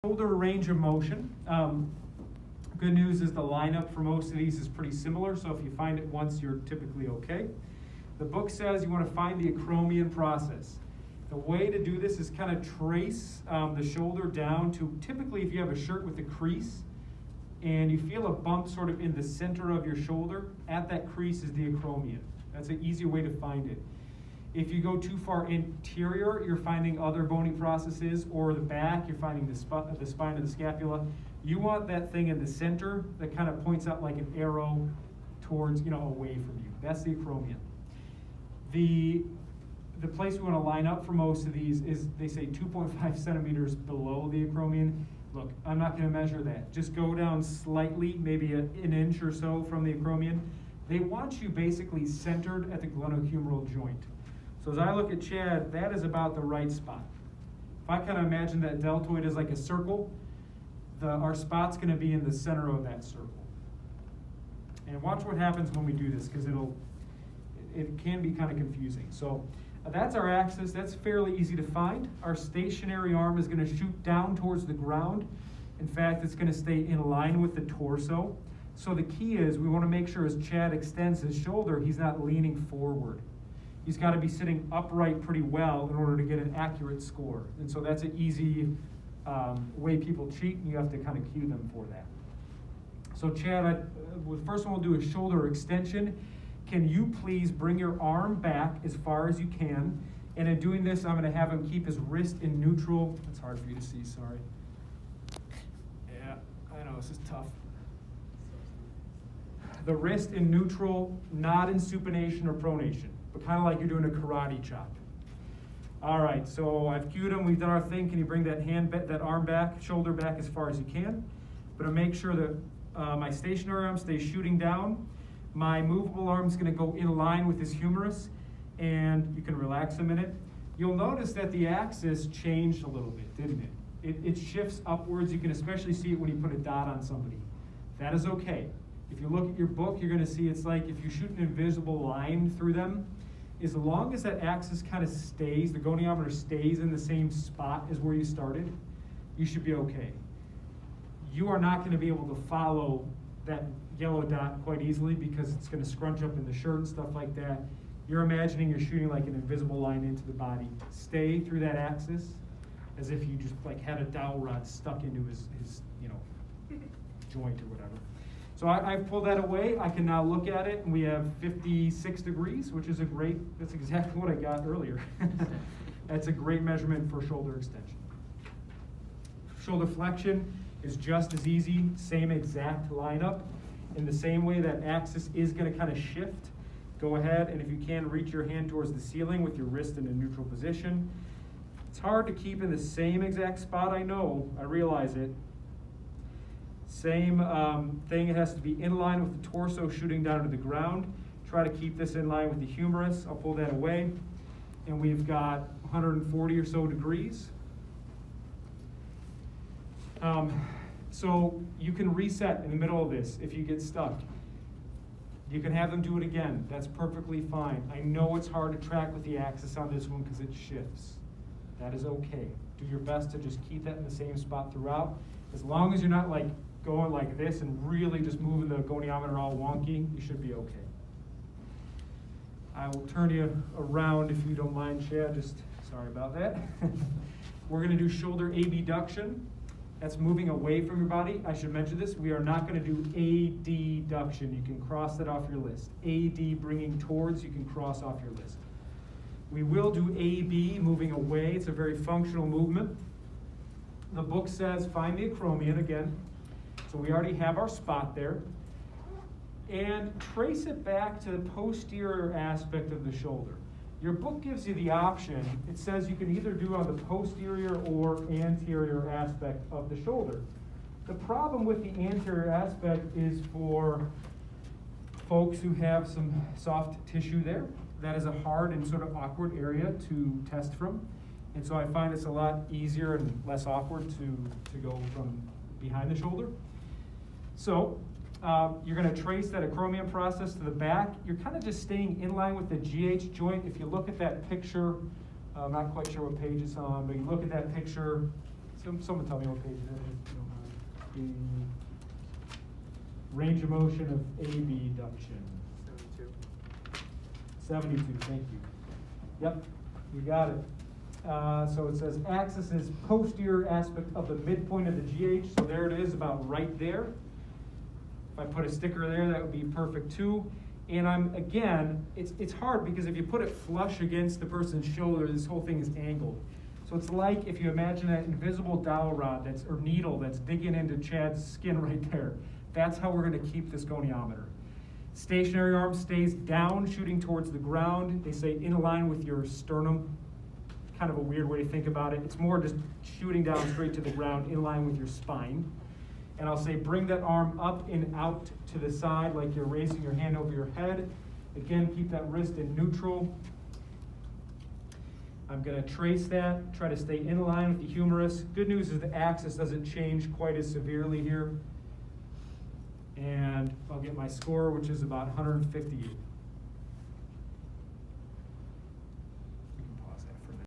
Shoulder range of motion. Good news is the lineup for most of these is pretty similar, so if you find it once, you're typically okay. The book says you want to find the acromion process. The way to do this is kind of trace the shoulder down to, typically if you have a shirt with a crease, and you feel a bump sort of in the center of your shoulder, at that crease is the acromion. That's an easy way to find it. If you go too far interior, you're finding other bony processes, or the back, you're finding the spine of the scapula. You want that thing in the center that kind of points out like an arrow towards, away from you. That's the acromion. The place we want to line up for most of these is, they say 2.5 centimeters below the acromion. Look, I'm not going to measure that. Just go down slightly, maybe an inch or so from the acromion. They want you basically centered at the glenohumeral joint. So as I look at Chad, that is about the right spot. If I kind of imagine that deltoid as like a circle, our spot's going to be in the center of that circle. And watch what happens when we do this, because it can be kind of confusing. So that's our axis. That's fairly easy to find. Our stationary arm is going to shoot down towards the ground. In fact, it's going to stay in line with the torso. So the key is we want to make sure as Chad extends his shoulder, he's not leaning forward. He's got to be sitting upright pretty well in order to get an accurate score. And so that's an easy way people cheat, and you have to kind of cue them for that. So Chad, the first one we'll do is shoulder extension. Can you please bring your arm back as far as you can? And in doing this, I'm going to have him keep his wrist in neutral. It's hard for you to see, sorry. Yeah, I know, this is tough. The wrist in neutral, not in supination or pronation, but kind of like you're doing a karate chop. All right, so I've cued him. We've done our thing. Can you bring that arm back, shoulder back as far as you can? But to make sure that my stationary arm stays shooting down. My movable arm is going to go in line with his humerus, and you can relax a minute. You'll notice that the axis changed a little bit, didn't it? It shifts upwards. You can especially see it when you put a dot on somebody. That is okay. If you look at your book, you're going to see it's like if you shoot an invisible line through them, as long as that axis kind of stays, the goniometer stays in the same spot as where you started, you should be okay. You are not going to be able to follow that yellow dot quite easily because it's going to scrunch up in the shirt and stuff like that. You're imagining you're shooting like an invisible line into the body. Stay through that axis as if you just like had a dowel rod stuck into his joint or whatever. So I've pulled that away. I can now look at it, and we have 56 degrees, which is that's exactly what I got earlier. That's a great measurement for shoulder extension. Shoulder flexion is just as easy, same exact lineup. In the same way that axis is going to kind of shift, go ahead, and if you can, reach your hand towards the ceiling with your wrist in a neutral position. It's hard to keep in the same exact spot, I know, I realize it. Same thing, it has to be in line with the torso shooting down to the ground. Try to keep this in line with the humerus. I'll pull that away. And we've got 140 or so degrees. So you can reset in the middle of this if you get stuck. You can have them do it again. That's perfectly fine. I know it's hard to track with the axis on this one because it shifts. That is okay. Do your best to just keep that in the same spot throughout. As long as you're not like going like this and really just moving the goniometer all wonky, you should be okay. I will turn you around if you don't mind, Chad. Just sorry about that. We're going to do shoulder abduction. That's moving away from your body. I should mention this. We are not going to do adduction. You can cross that off your list. AD, bringing towards, you can cross off your list. We will do AB, moving away. It's a very functional movement. The book says find the acromion again. So we already have our spot there. And trace it back to the posterior aspect of the shoulder. Your book gives you the option. It says you can either do on the posterior or anterior aspect of the shoulder. The problem with the anterior aspect is for folks who have some soft tissue there. That is a hard and sort of awkward area to test from. And so I find it's a lot easier and less awkward to go from behind the shoulder. So you're going to trace that acromion process to the back. You're kind of just staying in line with the GH joint. If you look at that picture, I'm not quite sure what page it's on, but you look at that picture, Someone tell me what page that is, if you don't mind. The range of motion of abduction. 72, thank you. Yep, you got it. So it says axis is posterior aspect of the midpoint of the GH, so there it is, about right there. If I put a sticker there, that would be perfect too. And again, it's hard because if you put it flush against the person's shoulder, this whole thing is angled. So it's like if you imagine that invisible dowel rod or needle that's digging into Chad's skin right there. That's how we're going to keep this goniometer. Stationary arm stays down, shooting towards the ground. They say in line with your sternum. Kind of a weird way to think about it. It's more just shooting down straight to the ground, in line with your spine. And I'll say bring that arm up and out to the side like you're raising your hand over your head. Again, keep that wrist in neutral. I'm going to trace that, try to stay in line with the humerus. Good news is the axis doesn't change quite as severely here. And I'll get my score, which is about 150